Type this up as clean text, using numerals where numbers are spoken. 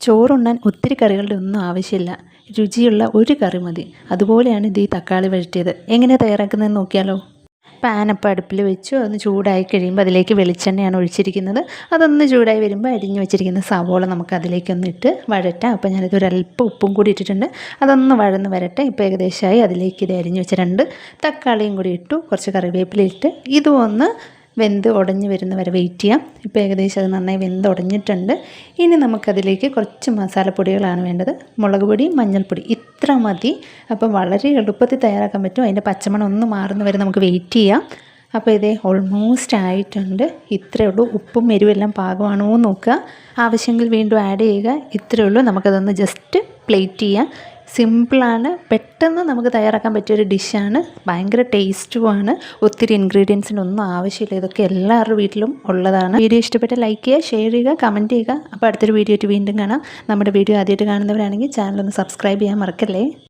ചോറുണ്ണാൻ ഒത്തിരി കറികളുടെ ഒന്നും ആവശ്യമില്ല. രുചിയുള്ള ഒരു കറി മതി. അതുപോലെയാണ് ഇത് ഈ തക്കാളി വഴറ്റിയത്. എങ്ങനെ തയ്യാറാക്കുന്നതെന്ന് നോക്കിയാലോ? പാനപ്പം അടുപ്പിൽ വെച്ചു. അതൊന്ന് ചൂടായി കഴിയുമ്പോൾ അതിലേക്ക് വെളിച്ചെണ്ണയാണ് ഒഴിച്ചിരിക്കുന്നത്. അതൊന്ന് ചൂടായി വരുമ്പോൾ അരിഞ്ഞു വെച്ചിരിക്കുന്ന സവോള നമുക്ക് അതിലേക്കൊന്ന് ഇട്ട് വഴറ്റാം. അപ്പോൾ ഞാനിത് ഒരല്പം ഉപ്പും കൂടി ഇട്ടിട്ടുണ്ട്. അതൊന്ന് വഴന്ന് വരട്ടെ. ഇപ്പോൾ ഏകദേശമായി. അതിലേക്ക് ഇത് അരിഞ്ഞു വെച്ച 2 തക്കാളിയും കൂടി ഇട്ടു. കുറച്ച് കറിവേപ്പില ഇട്ട് ഇതും ഒന്ന് വെന്ത് ഉടഞ്ഞ് വരുന്ന വരെ വെയിറ്റ് ചെയ്യാം. ഇപ്പോൾ ഏകദേശം അത് നന്നായി വെന്ത് ഉടഞ്ഞിട്ടുണ്ട്. ഇനി നമുക്കതിലേക്ക് കുറച്ച് മസാലപ്പൊടികളാണ് വേണ്ടത്. മുളക് പൊടി, മഞ്ഞൾപ്പൊടി ഇത്ര മതി. അപ്പം വളരെ എളുപ്പത്തിൽ തയ്യാറാക്കാൻ പറ്റും. അതിൻ്റെ പച്ചമണം ഒന്ന് മാറുന്ന വരെ നമുക്ക് വെയിറ്റ് ചെയ്യാം. അപ്പോൾ ഇതേ ഓൾമോസ്റ്റ് ആയിട്ടുണ്ട്. ഇത്രയേ ഉള്ളൂ. ഉപ്പും എരിവെല്ലാം പാകമാണോ എന്ന് നോക്കുക. ആവശ്യമെങ്കിൽ വീണ്ടും ആഡ് ചെയ്യുക. ഇത്രയേ ഉള്ളൂ. നമുക്കതൊന്ന് ജസ്റ്റ് പ്ലേറ്റ് ചെയ്യാം. സിമ്പിളാണ്, പെട്ടെന്ന് നമുക്ക് തയ്യാറാക്കാൻ പറ്റിയൊരു ഡിഷാണ്. ഭയങ്കര ടേസ്റ്റുമാണ്. ഒത്തിരി ഇൻഗ്രീഡിയൻസിൻ്റെ ഒന്നും ആവശ്യമില്ല. ഇതൊക്കെ എല്ലാവരുടെ വീട്ടിലും ഉള്ളതാണ്. വീഡിയോ ഇഷ്ടപ്പെട്ട ലൈക്ക് ചെയ്യുക, ഷെയർ ചെയ്യുക, കമൻറ്റ് ചെയ്യുക. അപ്പോൾ അടുത്തൊരു വീഡിയോ ആയിട്ട് വീണ്ടും കാണാം. നമ്മുടെ വീഡിയോ ആദ്യമായിട്ട് കാണുന്നവരാണെങ്കിൽ ചാനലൊന്ന് സബ്സ്ക്രൈബ് ചെയ്യാൻ മറക്കല്ലേ.